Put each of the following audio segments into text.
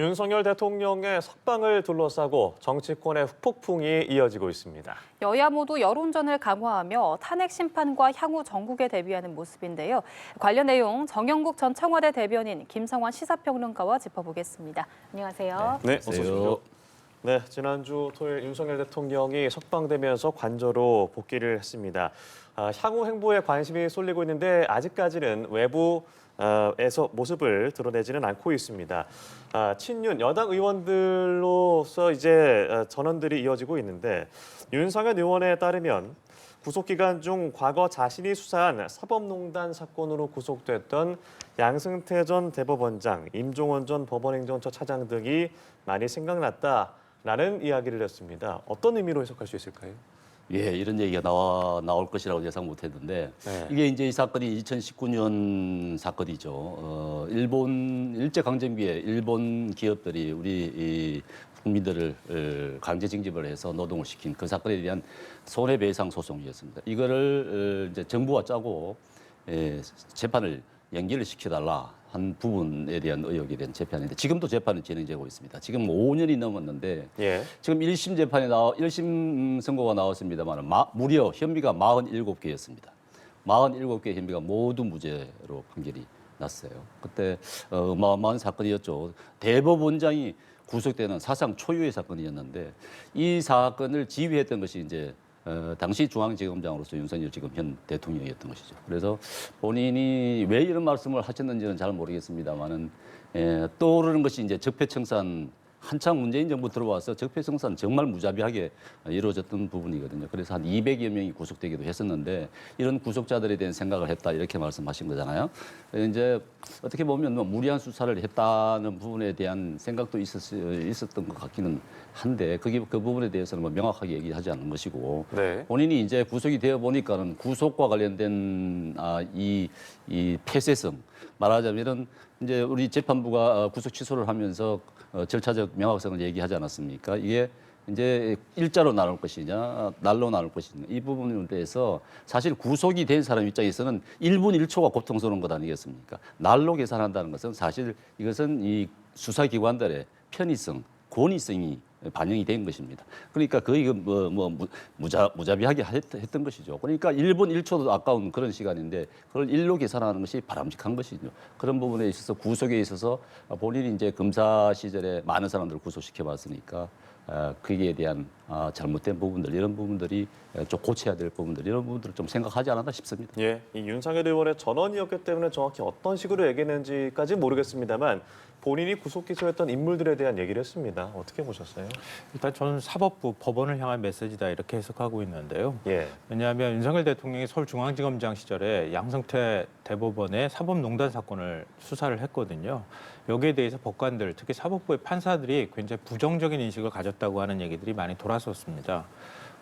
윤석열 대통령의 석방을 둘러싸고 정치권의 후폭풍이 이어지고 있습니다. 여야 모두 여론전을 강화하며 탄핵 심판과 향후 정국에 대비하는 모습인데요. 관련 내용 정영국 전 청와대 대변인 김성환 시사평론가와 짚어보겠습니다. 안녕하세요. 네, 어서 오십시오. 네, 지난주 토요일 윤석열 대통령이 석방되면서 관저로 복귀를 했습니다. 향후 행보에 관심이 쏠리고 있는데 아직까지는 외부에서 모습을 드러내지는 않고 있습니다. 친윤 여당 의원들로서 이제 전원들이 이어지고 있는데 윤석열 의원에 따르면 구속 기간 중 과거 자신이 수사한 사법농단 사건으로 구속됐던 양승태 전 대법원장, 임종원 전 법원행정처 차장 등이 많이 생각났다라는 이야기를 했습니다. 어떤 의미로 해석할 수 있을까요? 예, 이런 얘기가 나올 것이라고 예상 못했는데 네. 이게 이제 이 사건이 2019년 사건이죠. 일본 일제강점기에 일본 기업들이 우리 이 국민들을 강제 징집을 해서 노동을 시킨 그 사건에 대한 손해배상 소송이었습니다. 이거를 이제 정부가 짜고 재판을 연기를 시켜달라 한 부분에 대한 의혹에 대한 재판인데 지금도 재판은 진행되고 있습니다. 지금 5년이 넘었는데 예. 지금 1심 재판에 1심 선고가 나왔습니다만 무려 혐의가 47개였습니다. 47개 혐의가 모두 무죄로 판결이 났어요. 그때 어마어마한 사건이었죠. 대법원장이 구속되는 사상 초유의 사건이었는데 이 사건을 지휘했던 것이 이제 당시 중앙지검장으로서 윤석열 지금 현 대통령이었던 것이죠. 그래서 본인이 왜 이런 말씀을 하셨는지는 잘 모르겠습니다만은 떠오르는 것이 이제 적폐청산 한창 문재인 정부 들어와서 적폐청산 정말 무자비하게 이루어졌던 부분이거든요. 그래서 한 200여 명이 구속되기도 했었는데 이런 구속자들에 대한 생각을 했다 이렇게 말씀하신 거잖아요. 이제 어떻게 보면 뭐 무리한 수사를 했다는 부분에 대한 생각도 있었던 것 같기는 한데 그 부분에 대해서는 뭐 명확하게 얘기하지 않는 것이고 네. 본인이 이제 구속이 되어 보니까는 구속과 관련된 이 폐쇄성 말하자면은 이제 우리 재판부가 구속 취소를 하면서 절차적 명확성을 얘기하지 않았습니까? 이게 이제 일자로 나눌 것이냐, 날로 나눌 것이냐 이 부분에 대해서 사실 구속이 된 사람 입장에서는 1분 1초가 고통스러운 것 아니겠습니까? 날로 계산한다는 것은 사실 이것은 이 수사기관들의 편의성, 권위성이 반영이 된 것입니다. 그러니까 거의 무자비하게 했던 것이죠. 그러니까 1분 1초도 아까운 그런 시간인데 그걸 일로 계산하는 것이 바람직한 것이죠. 그런 부분에 있어서 구속에 있어서 본인이 이제 검사 시절에 많은 사람들을 구속시켜 봤으니까 거기에 대한 잘못된 부분들 이런 부분들이 좀 고쳐야 될 부분들 이런 부분들을 좀 생각하지 않았나 싶습니다. 예, 이 윤석열 의원의 전원이었기 때문에 정확히 어떤 식으로 얘기했는지까지 모르겠습니다만 본인이 구속 기소했던 인물들에 대한 얘기를 했습니다. 어떻게 보셨어요? 일단 저는 사법부 법원을 향한 메시지다 이렇게 해석하고 있는데요. 예. 왜냐하면 윤석열 대통령이 서울중앙지검장 시절에 양승태 대법원의 사법농단 사건을 수사를 했거든요. 여기에 대해서 법관들, 특히 사법부의 판사들이 굉장히 부정적인 인식을 가졌다고 하는 얘기들이 많이 돌았었습니다.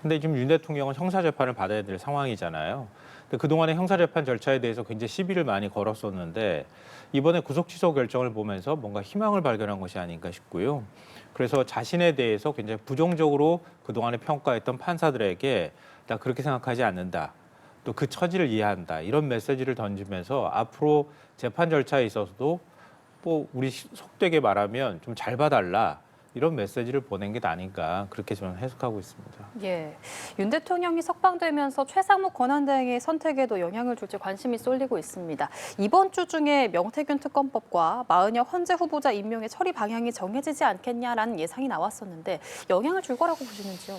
근데 지금 윤 대통령은 형사재판을 받아야 될 상황이잖아요. 근데 그동안의 형사재판 절차에 대해서 굉장히 시비를 많이 걸었었는데 이번에 구속 취소 결정을 보면서 뭔가 희망을 발견한 것이 아닌가 싶고요. 그래서 자신에 대해서 굉장히 부정적으로 그동안에 평가했던 판사들에게 나 그렇게 생각하지 않는다. 또 그 처지를 이해한다. 이런 메시지를 던지면서 앞으로 재판 절차에 있어서도 뭐 우리 속되게 말하면 좀 잘 봐달라. 이런 메시지를 보낸 게 아닌가 그렇게 저는 해석하고 있습니다. 예, 윤 대통령이 석방되면서 최상목 권한대행의 선택에도 영향을 줄지 관심이 쏠리고 있습니다. 이번 주 중에 명태균 특검법과 마은혁 헌재 후보자 임명의 처리 방향이 정해지지 않겠냐라는 예상이 나왔었는데 영향을 줄 거라고 보시는지요?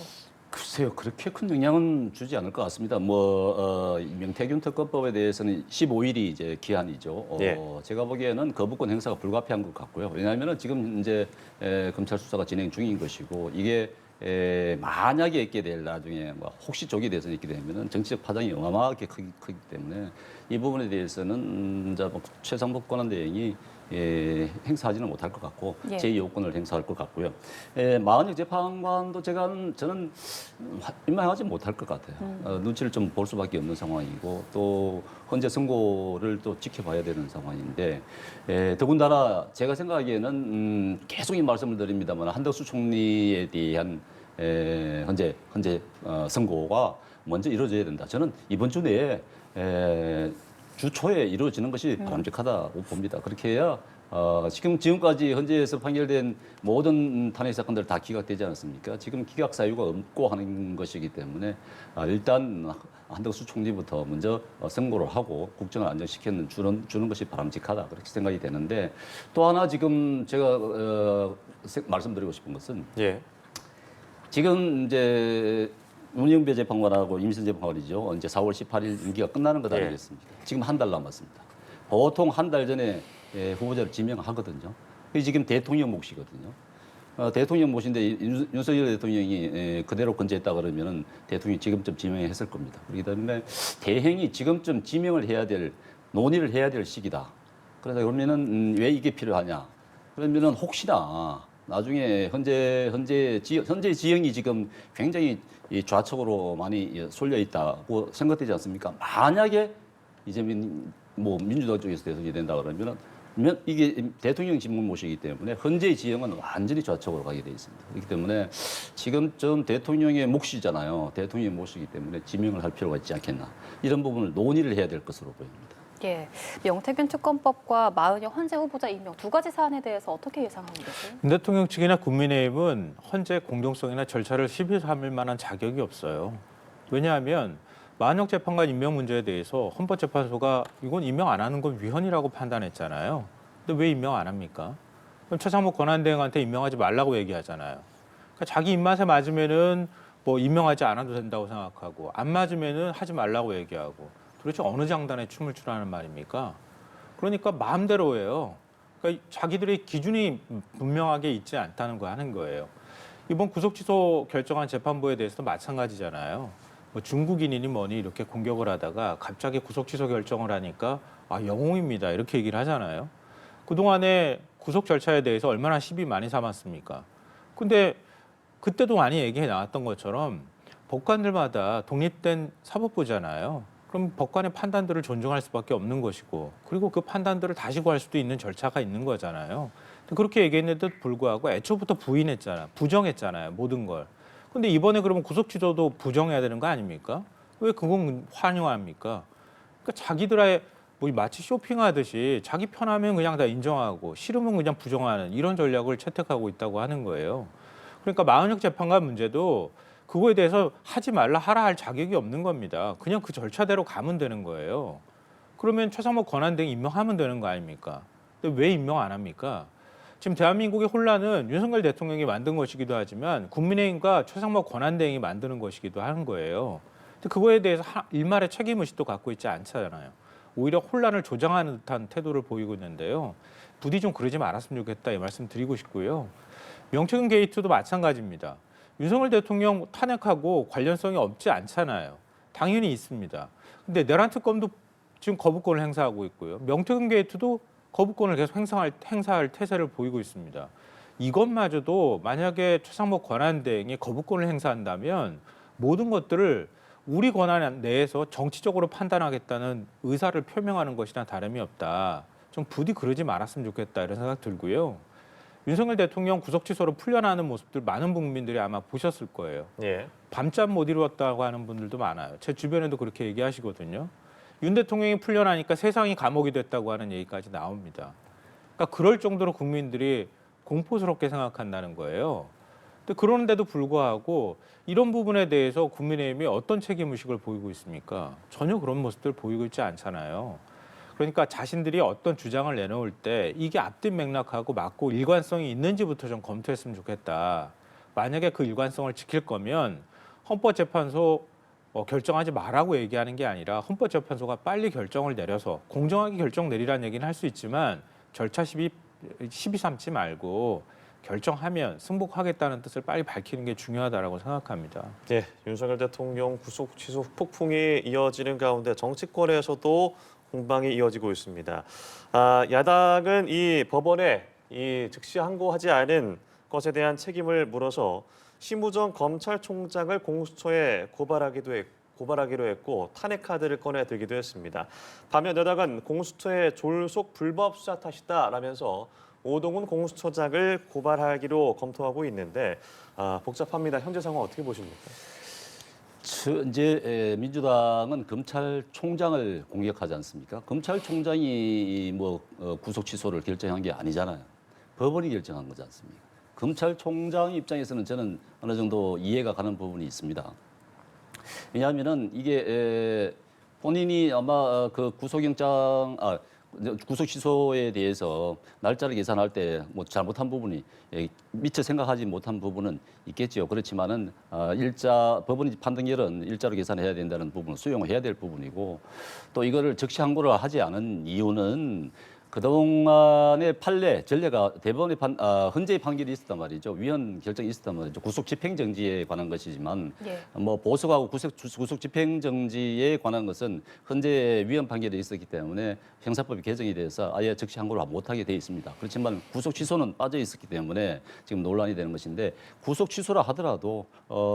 글쎄요, 그렇게 큰 영향은 주지 않을 것 같습니다. 명태균 특검법에 대해서는 15일이 이제 기한이죠. 예. 제가 보기에는 거부권 행사가 불가피한 것 같고요. 왜냐하면은 지금 이제 검찰 수사가 진행 중인 것이고 이게 만약에 있게 될 나중에 혹시 적이 돼서 있게 되면은 정치적 파장이 어마어마하게 크기 때문에 이 부분에 대해서는 이제 최상목 권한대행이 행사하지는 못할 것 같고 예. 제2요건을 행사할 것 같고요. 마은혁 재판관도 저는 임명하지 못할 것 같아요. 눈치를 좀 볼 수밖에 없는 상황이고 또 헌재 선고를 또 지켜봐야 되는 상황인데 더군다나 제가 생각하기에는 계속 이 말씀을 드립니다만 한덕수 총리에 대한 헌재 선고가 먼저 이루어져야 된다. 저는 이번 주 내에 주 초에 이루어지는 것이 바람직하다고 봅니다. 그렇게 해야 지금까지 헌재에서 판결된 모든 탄핵 사건들 다 기각되지 않았습니까? 지금 기각 사유가 없고 하는 것이기 때문에 일단 한덕수 총리부터 먼저 선고를 하고 국정을 안정시키는 주는 것이 바람직하다 그렇게 생각이 되는데 또 하나 지금 제가 말씀드리고 싶은 것은 예. 지금 이제 문영배 재판관하고 임선 재판관이죠. 이제 4월 18일 임기가 끝나는 것 아니겠습니까? 지금 한 달 남았습니다. 보통 한 달 전에 후보자를 지명하거든요. 그게 지금 대통령 몫이거든요. 대통령 몫인데 윤석열 대통령이 그대로 건재했다 그러면은 대통령이 지금쯤 지명했을 겁니다. 그렇기 때문에 대행이 지금쯤 지명을 해야 될 논의를 해야 될 시기다. 그러다 그러면은 왜 이게 필요하냐? 그러면은 혹시나 나중에 현재 지형이 지금 굉장히 이 좌측으로 많이 쏠려 있다고 생각되지 않습니까? 만약에 이재명 민주당 쪽에서 대선이 된다 그러면은 이게 대통령 집무 모시기 때문에 현재의 지형은 완전히 좌측으로 가게 돼 있습니다. 그렇기 때문에 지금쯤 대통령의 몫이잖아요. 대통령의 몫이기 때문에 지명을 할 필요가 있지 않겠나. 이런 부분을 논의를 해야 될 것으로 보입니다. 예, 명태균 특검법과 마은영 헌재 후보자 임명 두 가지 사안에 대해서 어떻게 예상하고 계세요? 윤 대통령 측이나 국민의힘은 헌재 공정성이나 절차를 시비 삼을 만한 자격이 없어요. 왜냐하면 마은영 재판관 임명 문제에 대해서 헌법재판소가 이건 임명 안 하는 건 위헌이라고 판단했잖아요. 근데 왜 임명 안 합니까? 그럼 최상목 권한대행한테 임명하지 말라고 얘기하잖아요. 그러니까 자기 입맛에 맞으면은 뭐 임명하지 않아도 된다고 생각하고 안 맞으면은 하지 말라고 얘기하고 도대체 어느 장단에 춤을 추라는 말입니까? 그러니까 마음대로 해요. 그러니까 자기들의 기준이 분명하게 있지 않다는 거 하는 거예요. 이번 구속 취소 결정한 재판부에 대해서도 마찬가지잖아요. 뭐 중국인이니 뭐니 이렇게 공격을 하다가 갑자기 구속 취소 결정을 하니까 영웅입니다 이렇게 얘기를 하잖아요. 그동안에 구속 절차에 대해서 얼마나 시비 많이 삼았습니까? 근데 그때도 많이 얘기해 나왔던 것처럼 법관들마다 독립된 사법부잖아요. 그럼 법관의 판단들을 존중할 수밖에 없는 것이고 그리고 그 판단들을 다시 구할 수도 있는 절차가 있는 거잖아요. 그렇게 얘기했는데도 불구하고 애초부터 부정했잖아요. 모든 걸. 근데 이번에 그러면 구속 취소도 부정해야 되는 거 아닙니까? 왜 그건 환영합니까? 그러니까 자기들의 뭐 마치 쇼핑하듯이 자기 편하면 그냥 다 인정하고 싫으면 그냥 부정하는 이런 전략을 채택하고 있다고 하는 거예요. 그러니까 마은영 재판관 문제도 그거에 대해서 하지 말라 하라 할 자격이 없는 겁니다. 그냥 그 절차대로 가면 되는 거예요. 그러면 최상목 권한대행 임명하면 되는 거 아닙니까? 근데 왜 임명 안 합니까? 지금 대한민국의 혼란은 윤석열 대통령이 만든 것이기도 하지만 국민의힘과 최상목 권한대행이 만드는 것이기도 하는 거예요. 근데 그거에 대해서 일말의 책임의식도 갖고 있지 않잖아요. 오히려 혼란을 조장하는 듯한 태도를 보이고 있는데요. 부디 좀 그러지 말았으면 좋겠다 이 말씀 드리고 싶고요. 명태균 게이트도 마찬가지입니다. 윤석열 대통령 탄핵하고 관련성이 없지 않잖아요. 당연히 있습니다. 근데 내란 특검도 지금 거부권을 행사하고 있고요. 명태균 게이트도 거부권을 계속 행사할 태세를 보이고 있습니다. 이것마저도 만약에 최상목 권한대행이 거부권을 행사한다면 모든 것들을 우리 권한 내에서 정치적으로 판단하겠다는 의사를 표명하는 것이나 다름이 없다. 좀 부디 그러지 말았으면 좋겠다 이런 생각 들고요. 윤석열 대통령 구속 취소로 풀려나는 모습들 많은 국민들이 아마 보셨을 거예요. 예. 밤잠 못 이루었다고 하는 분들도 많아요. 제 주변에도 그렇게 얘기하시거든요. 윤 대통령이 풀려나니까 세상이 감옥이 됐다고 하는 얘기까지 나옵니다. 그러니까 그럴 정도로 국민들이 공포스럽게 생각한다는 거예요. 근데 그런데도 불구하고 이런 부분에 대해서 국민의힘이 어떤 책임의식을 보이고 있습니까? 전혀 그런 모습들 보이고 있지 않잖아요. 그러니까 자신들이 어떤 주장을 내놓을 때 이게 앞뒤 맥락하고 맞고 일관성이 있는지부터 좀 검토했으면 좋겠다. 만약에 그 일관성을 지킬 거면 헌법재판소 결정하지 말라고 얘기하는 게 아니라 헌법재판소가 빨리 결정을 내려서 공정하게 결정 내리라는 얘기는 할 수 있지만 절차 시비 삼지 말고 결정하면 승복하겠다는 뜻을 빨리 밝히는 게 중요하다라고 생각합니다. 예, 윤석열 대통령 구속 취소 폭풍이 이어지는 가운데 정치권에서도 공방이 이어지고 있습니다. 야당은 이 법원에 이 즉시 항고하지 않은 것에 대한 책임을 물어서 심우정 검찰총장을 공수처에 고발하기로 했고 탄핵 카드를 꺼내 들기도 했습니다. 반면 여당은 공수처의 졸속 불법 수사 탓이다라면서 오동훈 공수처장을 고발하기로 검토하고 있는데 복잡합니다. 현재 상황 어떻게 보십니까? 이제 민주당은 검찰총장을 공격하지 않습니까? 검찰총장이 뭐 구속 취소를 결정한 게 아니잖아요. 법원이 결정한 거지 않습니까? 검찰총장 입장에서는 저는 어느 정도 이해가 가는 부분이 있습니다. 왜냐하면은 이게 본인이 아마 그 구속 취소에 대해서 날짜를 계산할 때 뭐 잘못한 부분이 미처 생각하지 못한 부분은 있겠죠. 그렇지만은 법원이 판단결은 일자로 계산해야 된다는 부분은 수용을 해야 될 부분이고, 또 이거를 적시 항고를 하지 않은 이유는 그동안의 판례, 전례가 대법원의 헌재의 판결이 있었단 말이죠. 위헌 결정이 있었단 말이죠. 구속 집행정지에 관한 것이지만 예. 뭐 보석하고 구속 집행정지에 관한 것은 헌재 위헌 판결이 있었기 때문에 형사법이 개정이 돼서 아예 적시 항고를 못하게 돼 있습니다. 그렇지만 구속 취소는 빠져 있었기 때문에 지금 논란이 되는 것인데, 구속 취소라 하더라도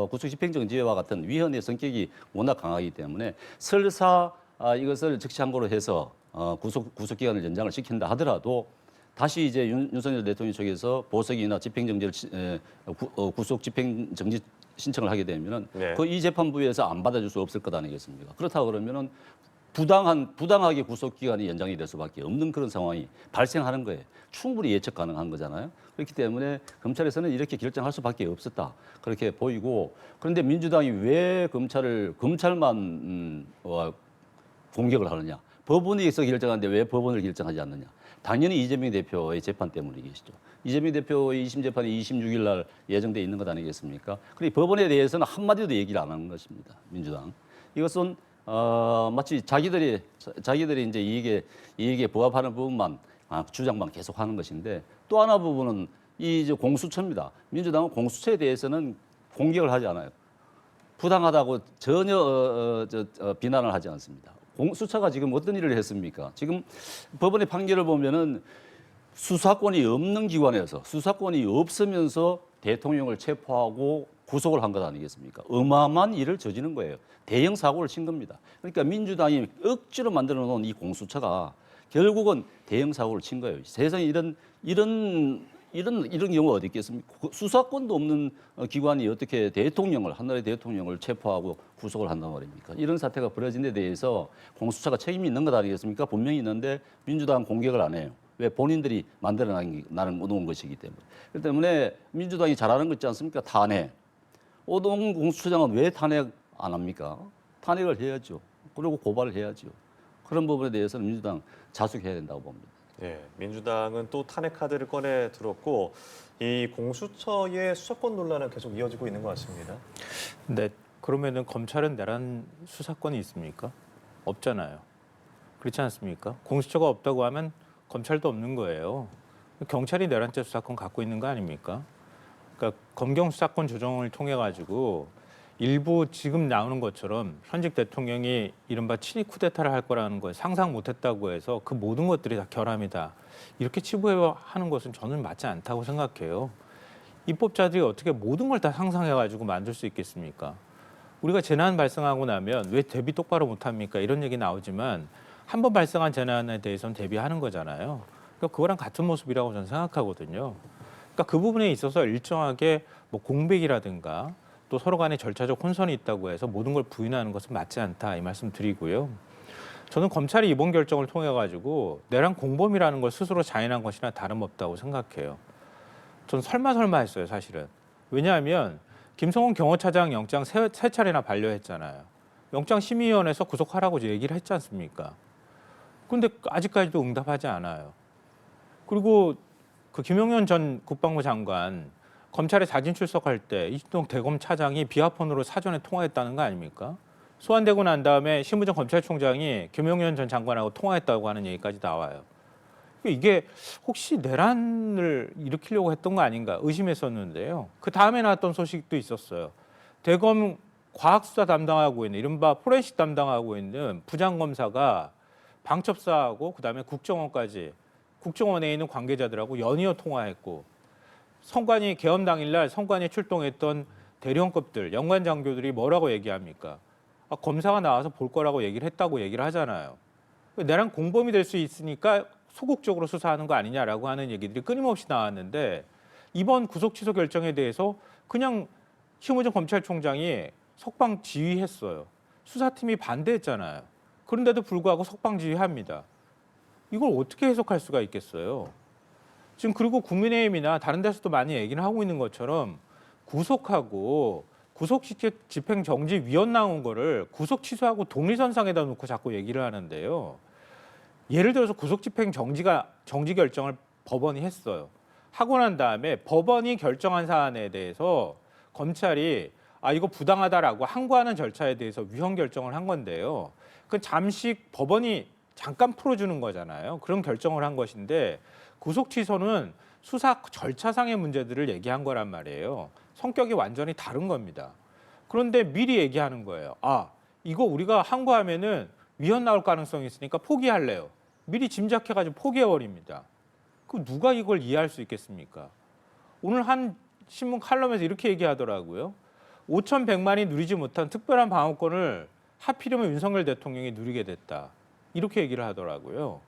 구속 집행정지와 같은 위헌의 성격이 워낙 강하기 때문에 설사 이것을 적시 항고로 해서 구속 기간을 연장을 시킨다 하더라도 다시 이제 윤석열 대통령 쪽에서 보석이나 집행정지를 구속 집행정지 신청을 하게 되면은 네. 그 이 재판부에서 안 받아줄 수 없을 것 아니겠습니까? 그렇다 그러면은 부당하게 구속 기간이 연장이 될 수밖에 없는 그런 상황이 발생하는 거예요. 충분히 예측 가능한 거잖아요. 그렇기 때문에 검찰에서는 이렇게 결정할 수밖에 없었다, 그렇게 보이고, 그런데 민주당이 왜 검찰만 공격을 하느냐? 법원에서 결정하는데 왜 법원을 결정하지 않느냐? 당연히 이재명 대표의 재판 때문이겠죠. 이재명 대표의 2심 재판이 26일 날 예정돼 있는 것 아니겠습니까? 그리고 법원에 대해서는 한마디도 얘기를 안 하는 것입니다. 민주당. 이것은 마치 자기들이 이제 이익에 부합하는 부분만 주장만 계속하는 것인데, 또 하나 부분은 이 공수처입니다. 민주당은 공수처에 대해서는 공격을 하지 않아요. 부당하다고 전혀 비난을 하지 않습니다. 공수처가 지금 어떤 일을 했습니까? 지금 법원의 판결을 보면은 수사권이 없는 기관에서 수사권이 없으면서 대통령을 체포하고 구속을 한 것 아니겠습니까? 어마어마한 일을 저지른 거예요. 대형 사고를 친 겁니다. 그러니까 민주당이 억지로 만들어 놓은 이 공수처가 결국은 대형 사고를 친 거예요. 세상에 이런 경우가 어디 있겠습니까? 수사권도 없는 기관이 어떻게 한 나라의 대통령을 체포하고 구속을 한단 말입니까? 이런 사태가 벌어진 데 대해서 공수처가 책임이 있는 것 아니겠습니까? 분명히 있는데 민주당은 공격을 안 해요. 왜? 본인들이 만들어 놓은 것이기 때문에. 그렇기 때문에 민주당이 잘하는 거 있지 않습니까? 탄핵. 오동 공수처장은 왜 탄핵 안 합니까? 탄핵을 해야죠. 그리고 고발을 해야죠. 그런 부분에 대해서는 민주당 자숙해야 된다고 봅니다. 네, 민주당은 또 탄핵 카드를 꺼내 들었고, 이 공수처의 수사권 논란은 계속 이어지고 있는 것 같습니다. 근데 그러면은 검찰은 내란 수사권이 있습니까? 없잖아요. 그렇지 않습니까? 공수처가 없다고 하면 검찰도 없는 거예요. 경찰이 내란죄 수사권 갖고 있는 거 아닙니까? 그러니까 검경 수사권 조정을 통해 가지고 일부 지금 나오는 것처럼 현직 대통령이 이른바 친위 쿠데타를 할 거라는 걸 상상 못했다고 해서 그 모든 것들이 다 결함이다, 이렇게 치부하는 것은 저는 맞지 않다고 생각해요. 입법자들이 어떻게 모든 걸 다 상상해가지고 만들 수 있겠습니까? 우리가 재난 발생하고 나면 왜 대비 똑바로 못합니까? 이런 얘기 나오지만 한 번 발생한 재난에 대해서는 대비하는 거잖아요. 그러니까 그거랑 같은 모습이라고 저는 생각하거든요. 그러니까 그 부분에 있어서 일정하게 뭐 공백이라든가 또 서로 간에 절차적 혼선이 있다고 해서 모든 걸 부인하는 것은 맞지 않다, 이 말씀 드리고요. 저는 검찰이 이번 결정을 통해 가지고 내란 공범이라는 걸 스스로 자인한 것이나 다름없다고 생각해요. 저는 설마 했어요, 사실은. 왜냐하면 김성훈 경호차장 영장 세 차례나 반려했잖아요. 영장심의위원회에서 구속하라고 얘기를 했지 않습니까? 그런데 아직까지도 응답하지 않아요. 그리고 그 김용현 전 국방부 장관 검찰에 자진 출석할 때 이진동 대검 차장이 비아폰으로 사전에 통화했다는 거 아닙니까? 소환되고 난 다음에 신부전 검찰총장이 김용현 전 장관하고 통화했다고 하는 얘기까지 나와요. 이게 혹시 내란을 일으키려고 했던 거 아닌가 의심했었는데요. 그 다음에 나왔던 소식도 있었어요. 대검 과학수사 담당하고 있는 이른바 포렌식 담당하고 있는 부장검사가 방첩사하고 그다음에 국정원에 있는 관계자들하고 연이어 통화했고, 선관위 개헌 당일날 선관위에 출동했던 대령급들, 연관 장교들이 뭐라고 얘기합니까? 검사가 나와서 볼 거라고 얘기를 했다고 얘기를 하잖아요. 내란 공범이 될 수 있으니까 소극적으로 수사하는 거 아니냐라고 하는 얘기들이 끊임없이 나왔는데, 이번 구속 취소 결정에 대해서 그냥 심우정 검찰총장이 석방 지휘했어요. 수사팀이 반대했잖아요. 그런데도 불구하고 석방 지휘합니다. 이걸 어떻게 해석할 수가 있겠어요? 지금 그리고 국민의힘이나 다른 데서도 많이 얘기를 하고 있는 것처럼 구속하고 구속집행정지위원 나온 거를 구속 취소하고 동일선상에다 놓고 자꾸 얘기를 하는데요. 예를 들어서 구속집행정지 결정을 법원이 했어요. 하고 난 다음에 법원이 결정한 사안에 대해서 검찰이 이거 부당하다라고 항고하는 절차에 대해서 위헌 결정을 한 건데요. 그 잠시 법원이 잠깐 풀어주는 거잖아요. 그런 결정을 한 것인데 구속 취소는 수사 절차상의 문제들을 얘기한 거란 말이에요. 성격이 완전히 다른 겁니다. 그런데 미리 얘기하는 거예요. 이거 우리가 항고하면은 위헌 나올 가능성이 있으니까 포기할래요. 미리 짐작해가지고 포기해버립니다. 그 누가 이걸 이해할 수 있겠습니까? 오늘 한 신문 칼럼에서 이렇게 얘기하더라고요. 5,100만이 누리지 못한 특별한 방어권을 하필이면 윤석열 대통령이 누리게 됐다. 이렇게 얘기를 하더라고요.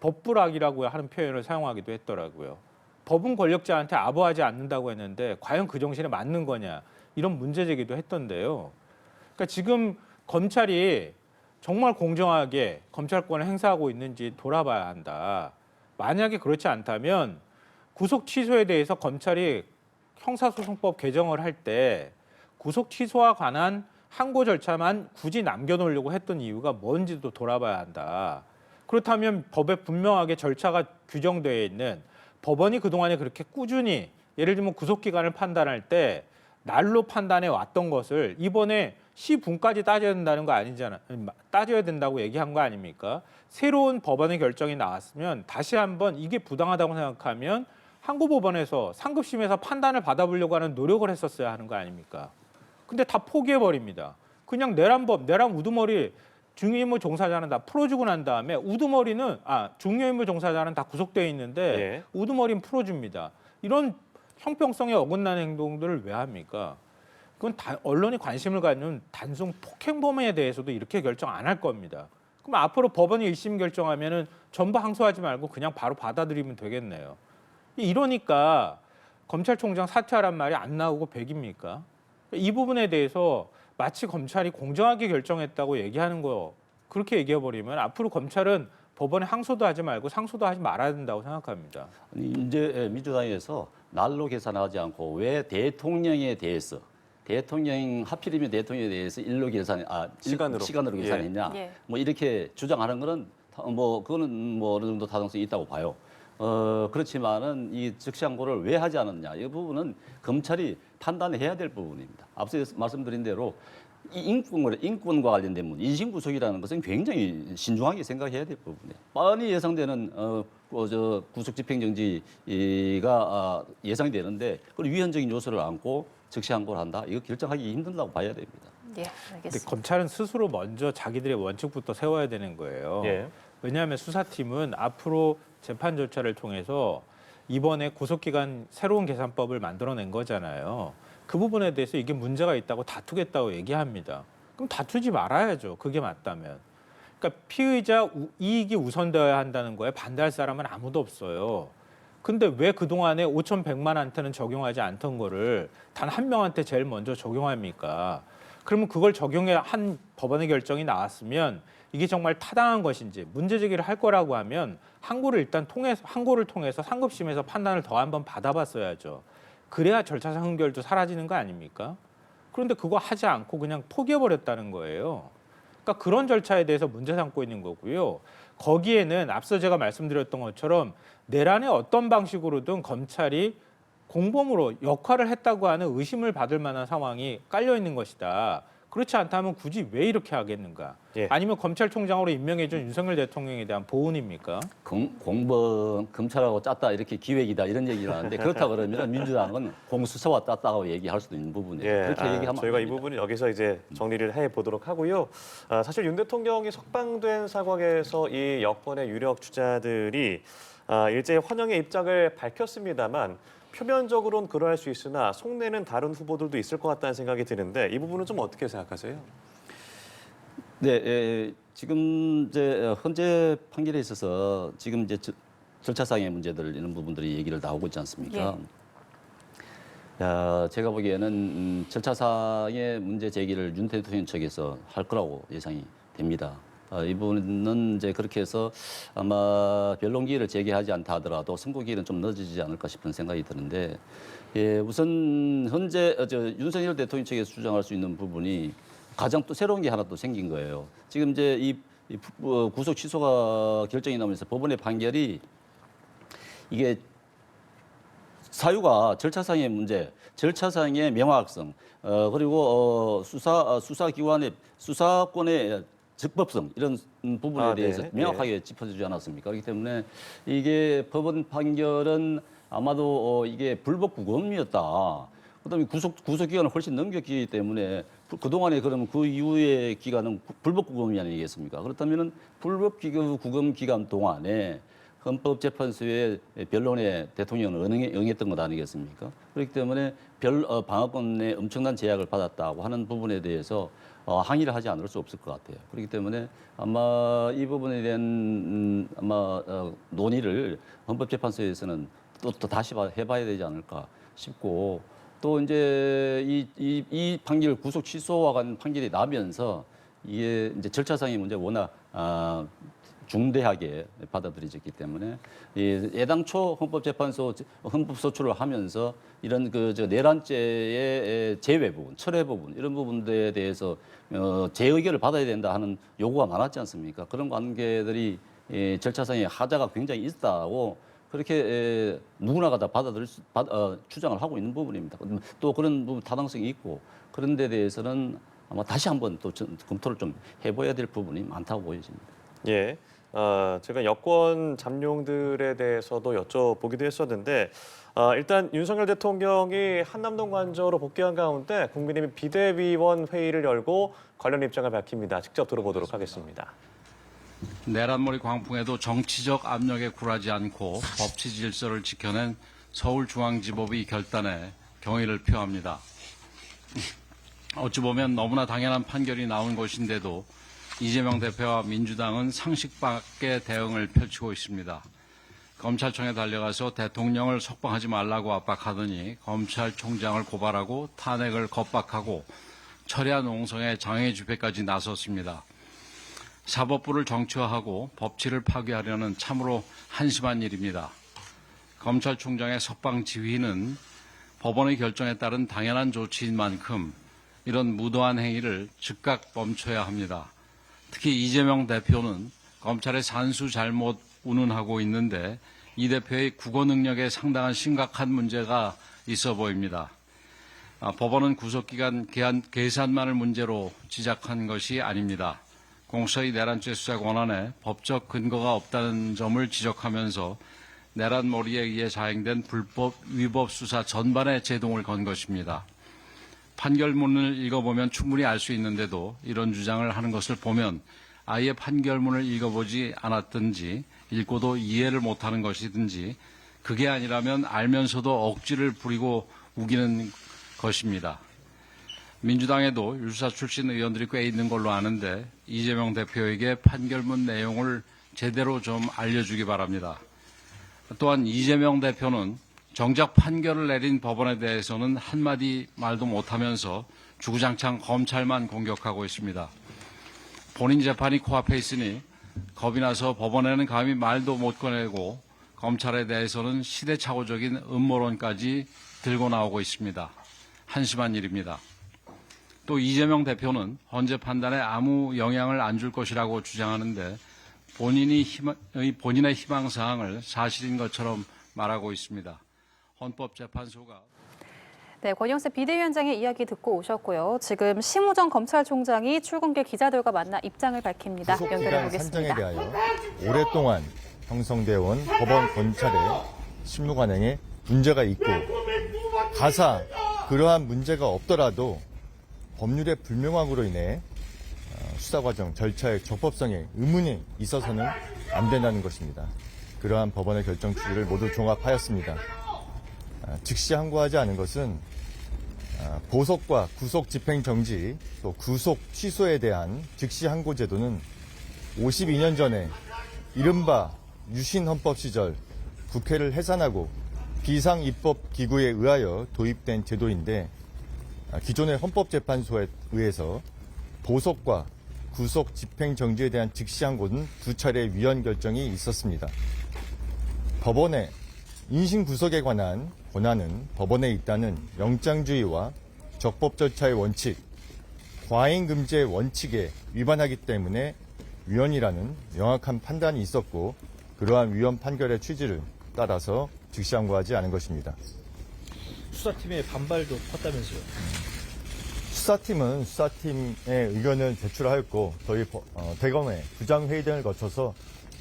법불악이라고 하는 표현을 사용하기도 했더라고요. 법은 권력자한테 아부하지 않는다고 했는데 과연 그 정신에 맞는 거냐 이런 문제 제기도 했던데요. 그러니까 지금 검찰이 정말 공정하게 검찰권을 행사하고 있는지 돌아봐야 한다. 만약에 그렇지 않다면 구속 취소에 대해서 검찰이 형사소송법 개정을 할 때 구속 취소와 관한 항고 절차만 굳이 남겨놓으려고 했던 이유가 뭔지도 돌아봐야 한다. 그렇다면 법에 분명하게 절차가 규정되어 있는 법원이 그동안에 그렇게 꾸준히 예를 들면 구속기간을 판단할 때 날로 판단해 왔던 것을 이번에 시분까지 따져야 된다는 거 아니잖아요. 따져야 된다고 얘기한 거 아닙니까? 새로운 법원의 결정이 나왔으면 다시 한번 이게 부당하다고 생각하면 항고법원에서 상급심에서 판단을 받아보려고 하는 노력을 했었어야 하는 거 아닙니까? 근데 다 포기해버립니다. 그냥 내란 우두머리 중요임무 종사자는 다 풀어주고 난 다음에 우두머리는 중요임무 종사자는 다 구속되어 있는데 예. 우두머리는 풀어줍니다. 이런 형평성에 어긋나는 행동들을 왜 합니까? 그건 언론이 관심을 갖는 단순 폭행범에 대해서도 이렇게 결정 안 할 겁니다. 그럼 앞으로 법원이 1심 결정하면은 전부 항소하지 말고 그냥 바로 받아들이면 되겠네요. 이러니까 검찰총장 사퇴하란 말이 안 나오고 백입니까? 이 부분에 대해서 마치 검찰이 공정하게 결정했다고 얘기하는 거 그렇게 얘기해버리면 앞으로 검찰은 법원에 항소도 하지 말고 상소도 하지 말아야 된다고 생각합니다. 아니, 이제 민주당에서 날로 계산하지 않고 왜 대통령에 대해서 하필이면 대통령에 대해서 일로 시간으로 계산했냐 예. 뭐 이렇게 주장하는 거는 그거는 어느 정도 타당성이 있다고 봐요. 그렇지만은 이 즉시항고를 왜 하지 않았냐 이 부분은 검찰이 판단해야 될 부분입니다. 앞서 말씀드린 대로 이 인권과 관련된 문제, 인신구속이라는 것은 굉장히 신중하게 생각해야 될 부분이에요. 뻔히 예상되는 구속집행정지가 예상이 되는데 그걸 위헌적인 요소를 안고 즉시항고를 한다. 이거 결정하기 힘들다고 봐야 됩니다. 예, 근데 알겠습니다. 검찰은 스스로 먼저 자기들의 원칙부터 세워야 되는 거예요. 예. 왜냐하면 수사팀은 앞으로 재판 절차를 통해서 이번에 구속기간 새로운 계산법을 만들어낸 거잖아요. 그 부분에 대해서 이게 문제가 있다고 다투겠다고 얘기합니다. 그럼 다투지 말아야죠. 그게 맞다면. 그러니까 피의자 이익이 우선되어야 한다는 거에 반대할 사람은 아무도 없어요. 근데 왜 그동안에 5,100만한테는 적용하지 않던 거를 단 한 명한테 제일 먼저 적용합니까? 그러면 그걸 적용해 한 법원의 결정이 나왔으면 이게 정말 타당한 것인지 문제 제기를 할 거라고 하면 항고를 통해서 상급심에서 판단을 더 한번 받아봤어야죠. 그래야 절차상 흥결도 사라지는 거 아닙니까? 그런데 그거 하지 않고 그냥 포기해버렸다는 거예요. 그러니까 그런 절차에 대해서 문제 삼고 있는 거고요. 거기에는 앞서 제가 말씀드렸던 것처럼 내란의 어떤 방식으로든 검찰이 공범으로 역할을 했다고 하는 의심을 받을 만한 상황이 깔려 있는 것이다. 그렇지 않다면 굳이 왜 이렇게 하겠는가? 예. 아니면 검찰총장으로 임명해준 윤석열 대통령에 대한 보훈입니까? 공범 검찰하고 짰다 이렇게 기획이다 이런 얘기를 하는데 그렇다 그러면 민주당은 공수처와 짰다고 얘기할 수도 있는 부분이에요. 예, 그렇게 얘기하면 저희가 안 이 됩니다. 부분은 여기서 이제 정리를 해 보도록 하고요. 사실 윤 대통령이 석방된 상황에서 이 여권의 유력 주자들이 일제히 환영의 입장을 밝혔습니다만 표면적으로는 그러할 수 있으나 속내는 다른 후보들도 있을 것 같다는 생각이 드는데 이 부분은 좀 어떻게 생각하세요? 네, 지금 이제 헌재 판결에 있어서 지금 이제 절차상의 문제들 이런 부분들이 얘기를 나오고 있지 않습니까? 제가 보기에는 절차상의 문제 제기를 윤 대통령 측에서 할 거라고 예상이 됩니다. 이 부분은 이제 그렇게 해서 아마 변론기일을 제기하지 않다 하더라도 선고기일은 좀 늦어지지 않을까 싶은 생각이 드는데, 예, 우선 현재 윤석열 대통령 측에서 주장할 수 있는 부분이 가장 또 새로운 게 하나 또 생긴 거예요. 지금 이제 이 구속 취소가 결정이 나면서 법원의 판결이 이게 사유가 절차상의 문제, 절차상의 명확성, 그리고 수사기관의 수사권의 적법성 이런 부분에 대해서 네. 명확하게 짚어주지 않았습니까? 그렇기 때문에 이게 법원 판결은 아마도 이게 불법 구금이었다. 그다음에 구속 기간을 훨씬 넘겼기 때문에 그동안에 그러면 그 이후의 기간은 불법 구금이 아니겠습니까? 그렇다면은 불법 구금 기간 동안에 헌법재판소의 변론에 대통령은 응했던 것 아니겠습니까? 그렇기 때문에 방어권에 엄청난 제약을 받았다고 하는 부분에 대해서 항의를 하지 않을 수 없을 것 같아요. 그렇기 때문에 아마 이 부분에 대한 논의를 헌법재판소에서는 또 다시 해봐야 되지 않을까 싶고, 또 이제 이 판결 구속 취소와 관련 판결이 나면서 이게 이제 절차상의 문제가 워낙 중대하게 받아들여졌기 때문에 애당초 헌법재판소 헌법소추를 하면서 이런 내란죄의 제외 부분, 철회 부분 이런 부분들에 대해서 재의결을 받아야 된다 하는 요구가 많았지 않습니까? 그런 관계들이 절차상의 하자가 굉장히 있다고 그렇게 누구나가 다 주장을 하고 있는 부분입니다. 또 그런 부분 타당성이 있고 그런 데 대해서는 아마 다시 한번 또 검토를 좀 해봐야 될 부분이 많다고 보여집니다. 예. 제가 여권 잠룡들에 대해서도 여쭤보기도 했었는데 일단 윤석열 대통령이 한남동 관저로 복귀한 가운데 국민의힘 비대위원 회의를 열고 관련 입장을 밝힙니다. 직접 들어보도록 하겠습니다. 내란몰이 광풍에도 정치적 압력에 굴하지 않고 법치 질서를 지켜낸 서울중앙지법이 결단에 경의를 표합니다. 어찌 보면 너무나 당연한 판결이 나온 것인데도 이재명 대표와 민주당은 상식 밖의 대응을 펼치고 있습니다. 검찰청에 달려가서 대통령을 석방하지 말라고 압박하더니 검찰총장을 고발하고 탄핵을 겁박하고 철야 농성의 장애 집회까지 나섰습니다. 사법부를 정치화하고 법치를 파괴하려는 참으로 한심한 일입니다. 검찰총장의 석방 지휘는 법원의 결정에 따른 당연한 조치인 만큼 이런 무도한 행위를 즉각 멈춰야 합니다. 특히 이재명 대표는 검찰의 산수 잘못 운운하고 있는데 이 대표의 국어 능력에 상당한 심각한 문제가 있어 보입니다. 법원은 구속기간 계산만을 문제로 지적한 것이 아닙니다. 공수처의 내란죄 수사 권한에 법적 근거가 없다는 점을 지적하면서 내란몰이에 의해 자행된 불법 위법 수사 전반에 제동을 건 것입니다. 판결문을 읽어보면 충분히 알 수 있는데도 이런 주장을 하는 것을 보면 아예 판결문을 읽어보지 않았든지 읽고도 이해를 못하는 것이든지 그게 아니라면 알면서도 억지를 부리고 우기는 것입니다. 민주당에도 유수사 출신 의원들이 꽤 있는 걸로 아는데 이재명 대표에게 판결문 내용을 제대로 좀 알려주기 바랍니다. 또한 이재명 대표는 정작 판결을 내린 법원에 대해서는 한마디 말도 못하면서 주구장창 검찰만 공격하고 있습니다. 본인 재판이 코앞에 있으니 겁이 나서 법원에는 감히 말도 못 꺼내고 검찰에 대해서는 시대착오적인 음모론까지 들고 나오고 있습니다. 한심한 일입니다. 또 이재명 대표는 헌재 판단에 아무 영향을 안 줄 것이라고 주장하는데 본인의 희망사항을 사실인 것처럼 말하고 있습니다. 헌법재판소가 네, 권영세 비대위원장의 이야기 듣고 오셨고요. 지금 심우정 검찰총장이 출근길 기자들과 만나 입장을 밝힙니다. 연결해 구속기간 산정에 보겠습니다. 대하여 오랫동안 형성되어 온 법원 검찰의 실무관행에 문제가 있고 그러한 문제가 없더라도 법률의 불명확으로 인해 수사과정 절차의 적법성에 의문이 있어서는 안 된다는 것입니다. 그러한 법원의 결정 취지를 모두 종합하였습니다. 즉시 항고하지 않은 것은 보석과 구속 집행정지 또 구속 취소에 대한 즉시 항고 제도는 52년 전에 이른바 유신 헌법 시절 국회를 해산하고 비상입법기구에 의하여 도입된 제도인데 기존의 헌법재판소에 의해서 보석과 구속 집행정지에 대한 즉시 항고는 2차례 위헌 결정이 있었습니다. 법원의 인신구속에 관한 권한은 법원에 있다는 영장주의와 적법 절차의 원칙, 과잉금지의 원칙에 위반하기 때문에 위헌이라는 명확한 판단이 있었고 그러한 위헌 판결의 취지를 따라서 즉시 항고하지 않은 것입니다. 수사팀의 반발도 컸다면서요? 수사팀은 수사팀의 의견을 제출하였고 저희 대검의 부장회의 등을 거쳐서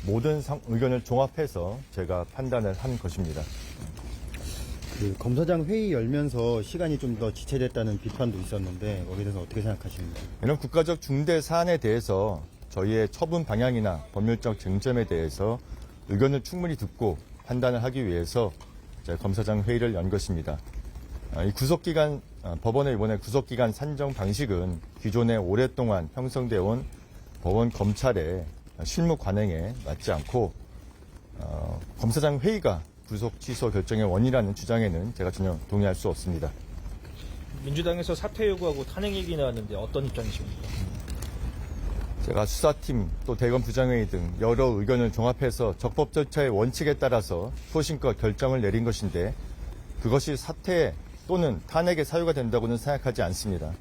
모든 의견을 종합해서 제가 판단을 한 것입니다. 그 검사장 회의 열면서 시간이 좀 더 지체됐다는 비판도 있었는데 거기에 대해서 어떻게 생각하시는지? 이런 국가적 중대 사안에 대해서 저희의 처분 방향이나 법률적 쟁점에 대해서 의견을 충분히 듣고 판단을 하기 위해서 검사장 회의를 연 것입니다. 이 구속기간, 법원의 이번에 구속기간 산정 방식은 기존에 오랫동안 형성되어 온 법원 검찰의 실무 관행에 맞지 않고 검사장 회의가 구속 취소 결정의 원인이라는 주장에는 제가 전혀 동의할 수 없습니다. 민주당에서 사퇴 요구하고 탄핵 얘기 나왔는데 어떤 입장이십니까? 제가 수사팀 또 대검 부장회의 등 여러 의견을 종합해서 적법 절차의 원칙에 따라서 소신껏 결정을 내린 것인데 그것이 사퇴 또는 탄핵의 사유가 된다고는 생각하지 않습니다.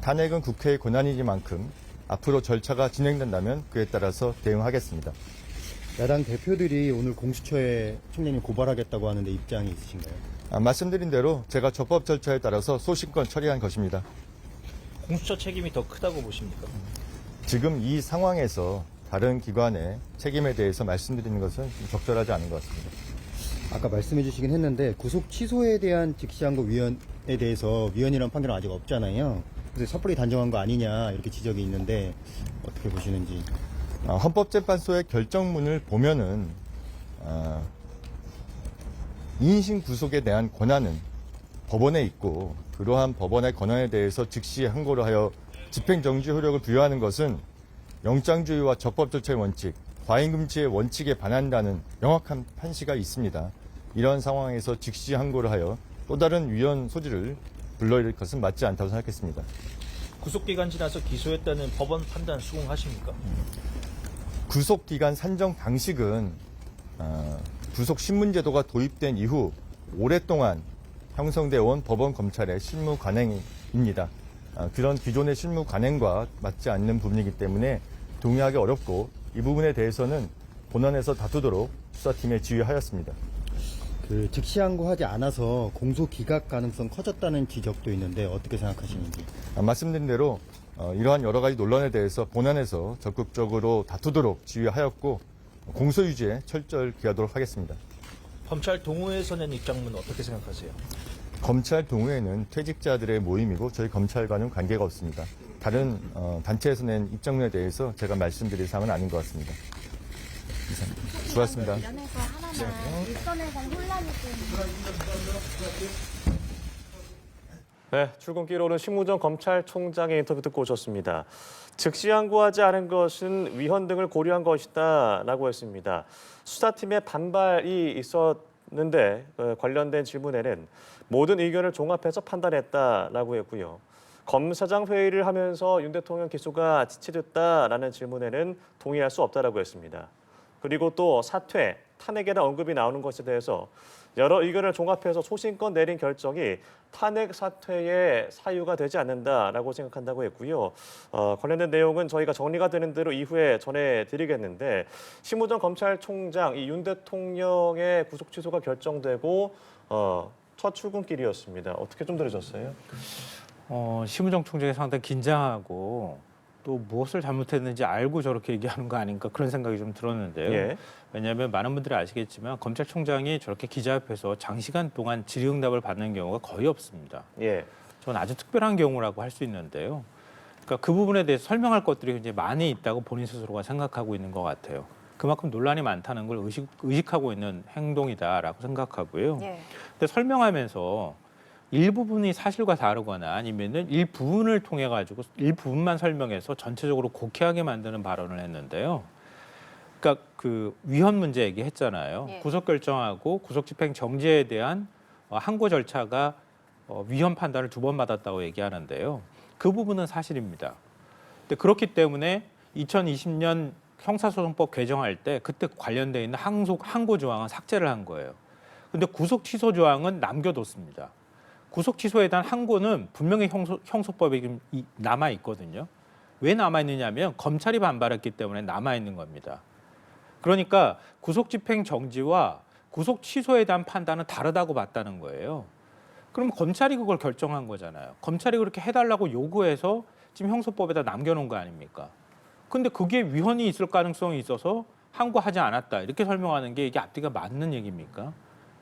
탄핵은 국회의 권한이니만큼 앞으로 절차가 진행된다면 그에 따라서 대응하겠습니다. 야당 대표들이 오늘 공수처에 총장님 고발하겠다고 하는데 입장이 있으신가요? 말씀드린 대로 제가 적법 절차에 따라서 소신껏 처리한 것입니다. 공수처 책임이 더 크다고 보십니까? 지금 이 상황에서 다른 기관의 책임에 대해서 말씀드리는 것은 좀 적절하지 않은 것 같습니다. 아까 말씀해 주시긴 했는데 구속 취소에 대한 즉시항고 위헌에 대해서 위헌이라는 판결은 아직 없잖아요. 그래서 섣불리 단정한 거 아니냐 이렇게 지적이 있는데 어떻게 보시는지. 헌법재판소의 결정문을 보면은 인신 구속에 대한 권한은 법원에 있고 그러한 법원의 권한에 대해서 즉시 항고를 하여 집행정지 효력을 부여하는 것은 영장주의와 적법 절차의 원칙, 과잉금지의 원칙에 반한다는 명확한 판시가 있습니다. 이런 상황에서 즉시 항고를 하여 또 다른 위헌 소지를 불러일으킬 것은 맞지 않다고 생각했습니다. 구속기간 지나서 기소했다는 법원 판단 수긍하십니까? 구속기간 산정 방식은 구속신문제도가 도입된 이후 오랫동안 형성되어 온 법원 검찰의 실무 관행입니다. 그런 기존의 실무 관행과 맞지 않는 부분이기 때문에 동의하기 어렵고 이 부분에 대해서는 본원에서 다투도록 수사팀에 지휘하였습니다. 그 즉시항고하지 않아서 공소 기각 가능성 커졌다는 지적도 있는데 어떻게 생각하시는지. 말씀드린 대로 이러한 여러 가지 논란에 대해서 본원에서 적극적으로 다투도록 지휘하였고 공소 유지에 철저히 기하도록 하겠습니다. 검찰 동호회에서 낸 입장은 어떻게 생각하세요? 검찰 동호회는 퇴직자들의 모임이고 저희 검찰과는 관계가 없습니다. 다른 단체에서 낸 입장문에 대해서 제가 말씀드릴 사항은 아닌 것 같습니다. 이상입니다. 수고하셨습니다. 관련해서 하나만 일선에서 혼란이 좀 네, 출근길로는 심우정 검찰총장의 인터뷰 듣고 오셨습니다. 즉시 항고하지 않은 것은 위헌 등을 고려한 것이다라고 했습니다. 수사팀의 반발이 있었는데 관련된 질문에는 모든 의견을 종합해서 판단했다라고 했고요. 검사장 회의를 하면서 윤 대통령 기소가 지체됐다라는 질문에는 동의할 수 없다라고 했습니다. 그리고 또 사퇴, 탄핵에 대한 언급이 나오는 것에 대해서 여러 의견을 종합해서 소신껏 내린 결정이 탄핵 사퇴의 사유가 되지 않는다라고 생각한다고 했고요. 관련된 내용은 저희가 정리가 되는 대로 이후에 전해드리겠는데 심우정 검찰총장, 이 윤 대통령의 구속 취소가 결정되고 첫 출근길이었습니다. 어떻게 좀 들으셨어요? 심우정 총장이 상당히 긴장하고 또 무엇을 잘못했는지 알고 저렇게 얘기하는 거 아닌가 그런 생각이 좀 들었는데요. 예. 왜냐하면 많은 분들이 아시겠지만 검찰총장이 저렇게 기자 앞에서 장시간 동안 질의응답을 받는 경우가 거의 없습니다. 예. 전 아주 특별한 경우라고 할 수 있는데요. 그러니까 그 부분에 대해서 설명할 것들이 굉장히 많이 있다고 본인 스스로가 생각하고 있는 것 같아요. 그만큼 논란이 많다는 걸 의식하고 있는 행동이다라고 생각하고요. 예. 근데 설명하면서 일부분이 사실과 다르거나 아니면은 일부분을 통해 가지고 일부분만 설명해서 전체적으로 곡해하게 만드는 발언을 했는데요. 그러니까 그 위헌 문제 얘기했잖아요. 예. 구속 결정하고 구속 집행 정지에 대한 항고 절차가 위헌 판단을 2번 받았다고 얘기하는데요. 그 부분은 사실입니다. 근데 그렇기 때문에 2020년 형사소송법 개정할 때 그때 관련돼 있는 항고 조항은 삭제를 한 거예요. 근데 구속 취소 조항은 남겨뒀습니다. 구속 취소에 대한 항고는 분명히 형소법에 남아 있거든요. 왜 남아 있느냐면 검찰이 반발했기 때문에 남아 있는 겁니다. 그러니까 구속 집행 정지와 구속 취소에 대한 판단은 다르다고 봤다는 거예요. 그럼 검찰이 그걸 결정한 거잖아요. 검찰이 그렇게 해달라고 요구해서 지금 형소법에다 남겨놓은 거 아닙니까? 근데 그게 위헌이 있을 가능성이 있어서 항고하지 않았다 이렇게 설명하는 게 이게 앞뒤가 맞는 얘기입니까?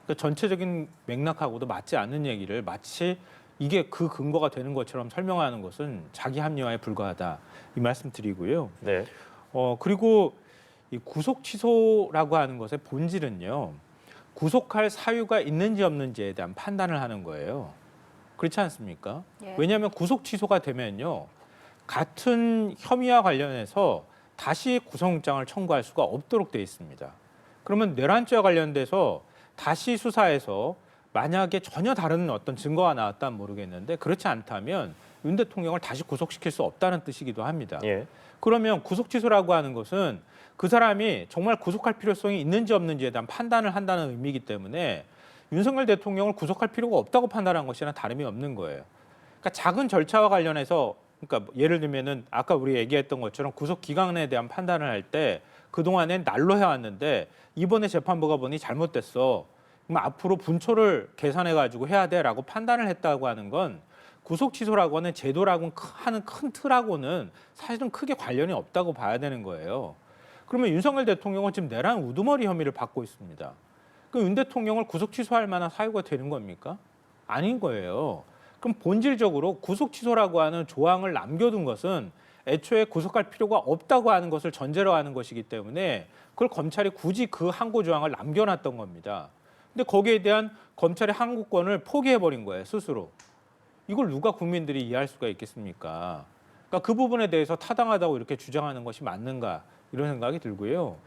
그러니까 전체적인 맥락하고도 맞지 않는 얘기를 마치 이게 그 근거가 되는 것처럼 설명하는 것은 자기 합리화에 불과하다 이 말씀 드리고요. 네. 그리고 이 구속 취소라고 하는 것의 본질은요. 구속할 사유가 있는지 없는지에 대한 판단을 하는 거예요. 그렇지 않습니까? 예. 왜냐하면 구속 취소가 되면요. 같은 혐의와 관련해서 다시 구속영장을 청구할 수가 없도록 돼 있습니다. 그러면 내란죄와 관련돼서 다시 수사해서 만약에 전혀 다른 어떤 증거가 나왔다면 모르겠는데 그렇지 않다면 윤 대통령을 다시 구속시킬 수 없다는 뜻이기도 합니다. 예. 그러면 구속 취소라고 하는 것은 그 사람이 정말 구속할 필요성이 있는지 없는지에 대한 판단을 한다는 의미이기 때문에 윤석열 대통령을 구속할 필요가 없다고 판단한 것이나 다름이 없는 거예요. 그러니까 작은 절차와 관련해서 그러니까 예를 들면은 아까 우리 얘기했던 것처럼 구속 기간에 대한 판단을 할 때 그동안엔 날로 해왔는데 이번에 재판부가 보니 잘못됐어. 그럼 앞으로 분초를 계산해 가지고 해야 돼라고 판단을 했다고 하는 건 구속 취소라고 하는 제도라고 하는 큰 틀하고는 사실은 크게 관련이 없다고 봐야 되는 거예요. 그러면 윤석열 대통령은 지금 내란 우두머리 혐의를 받고 있습니다. 그럼 윤 대통령을 구속 취소할 만한 사유가 되는 겁니까? 아닌 거예요. 그럼 본질적으로 구속 취소라고 하는 조항을 남겨둔 것은 애초에 구속할 필요가 없다고 하는 것을 전제로 하는 것이기 때문에 그걸 검찰이 굳이 그 항고 조항을 남겨놨던 겁니다. 근데 거기에 대한 검찰의 항고권을 포기해버린 거예요, 스스로. 이걸 누가 국민들이 이해할 수가 있겠습니까? 그러니까 그 부분에 대해서 타당하다고 이렇게 주장하는 것이 맞는가 이런 생각이 들고요.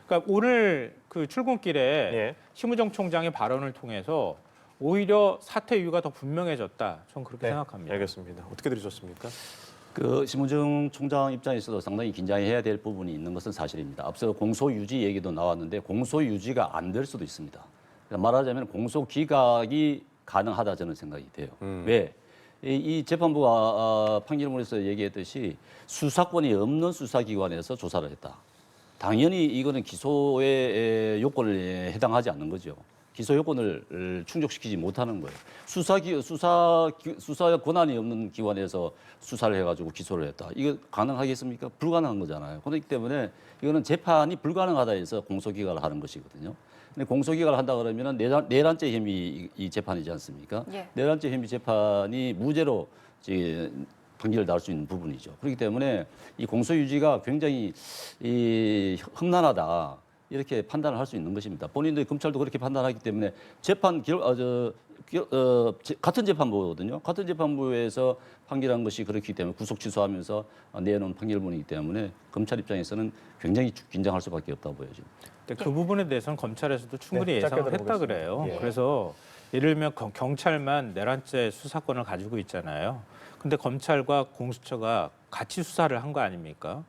그러니까 오늘 그 출근길에 예. 심우정 총장의 발언을 통해서 오히려 사퇴 이유가 더 분명해졌다. 저는 그렇게 네. 생각합니다. 알겠습니다. 어떻게 들으셨습니까? 그 심우정 총장 입장에서도 상당히 긴장해야 될 부분이 있는 것은 사실입니다. 앞서 공소 유지 얘기도 나왔는데 공소 유지가 안 될 수도 있습니다. 그러니까 말하자면 공소 기각이 가능하다 저는 생각이 돼요. 왜? 이 재판부가 판결문에서 얘기했듯이 수사권이 없는 수사기관에서 조사를 했다. 당연히 이거는 기소의 요건에 해당하지 않는 거죠. 기소 요건을 충족시키지 못하는 거예요. 수사 권한이 없는 기관에서 수사를 해가지고 기소를 했다. 이거 가능하겠습니까? 불가능한 거잖아요. 그렇기 때문에 이거는 재판이 불가능하다 해서 공소기각을 하는 것이거든요. 근데 공소기각을 한다 그러면은 내란죄 혐의 이 재판이지 않습니까? 예. 내란죄 혐의 재판이 무죄로 판결을 날 수 있는 부분이죠. 그렇기 때문에 이 공소유지가 굉장히 험난하다. 이렇게 판단을 할 수 있는 것입니다. 본인들이 검찰도 그렇게 판단하기 때문에 같은 재판부거든요. 같은 재판부에서 판결한 것이 그렇기 때문에 구속 취소하면서 내놓은 판결문이기 때문에 검찰 입장에서는 굉장히 긴장할 수밖에 없다고 보여집니다. 근데 그 부분에 대해서는 검찰에서도 충분히 네, 짧게 예상을 했다 들어보겠습니다. 그래요. 예. 그래서 예를 들면 경찰만 내란죄 수사권을 가지고 있잖아요. 근데 검찰과 공수처가 같이 수사를 한 거 아닙니까?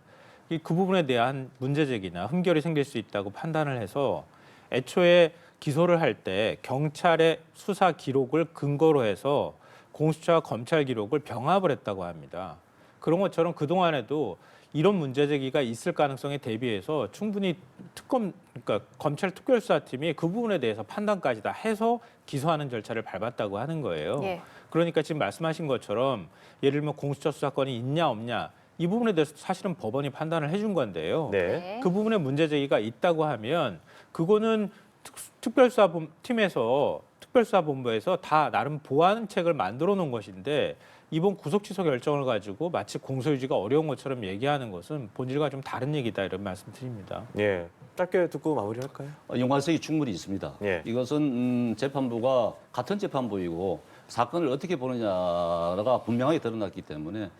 그 부분에 대한 문제제기나 흠결이 생길 수 있다고 판단을 해서 애초에 기소를 할 때 경찰의 수사 기록을 근거로 해서 공수처와 검찰 기록을 병합을 했다고 합니다. 그런 것처럼 그동안에도 이런 문제제기가 있을 가능성에 대비해서 충분히 그러니까 검찰 특별수사팀이 그 부분에 대해서 판단까지 다 해서 기소하는 절차를 밟았다고 하는 거예요. 예. 그러니까 지금 말씀하신 것처럼 예를 들면 공수처 수사권이 있냐 없냐 이 부분에 대해서 사실은 법원이 판단을 해준 건데요. 네. 그 부분에 문제제기가 있다고 하면 그거는 특별수사본부에서 다 나름 보완책을 만들어 놓은 것인데 이번 구속 취소 결정을 가지고 마치 공소유지가 어려운 것처럼 얘기하는 것은 본질과 좀 다른 얘기다 이런 말씀드립니다. 예, 짧게 듣고 마무리할까요? 연관성이 충분히 있습니다. 예. 이것은 재판부가 같은 재판부이고 사건을 어떻게 보느냐가 분명하게 드러났기 때문에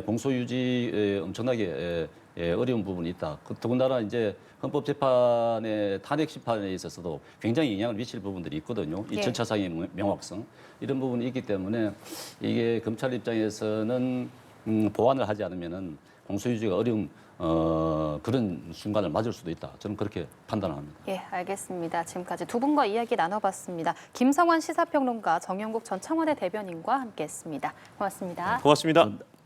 공소유지 엄청나게 어려운 부분이 있다. 더군다나 이제 헌법재판의 탄핵 심판에 있어서도 굉장히 영향을 미칠 부분들이 있거든요. 이 예. 절차상의 명확성 이런 부분이 있기 때문에 이게 검찰 입장에서는 보완을 하지 않으면은 공소유지가 어려운 그런 순간을 맞을 수도 있다. 저는 그렇게 판단합니다. 예, 알겠습니다. 지금까지 두 분과 이야기 나눠봤습니다. 김성환 시사평론가, 정영국 전 청와대 대변인과 함께했습니다. 고맙습니다. 고맙습니다.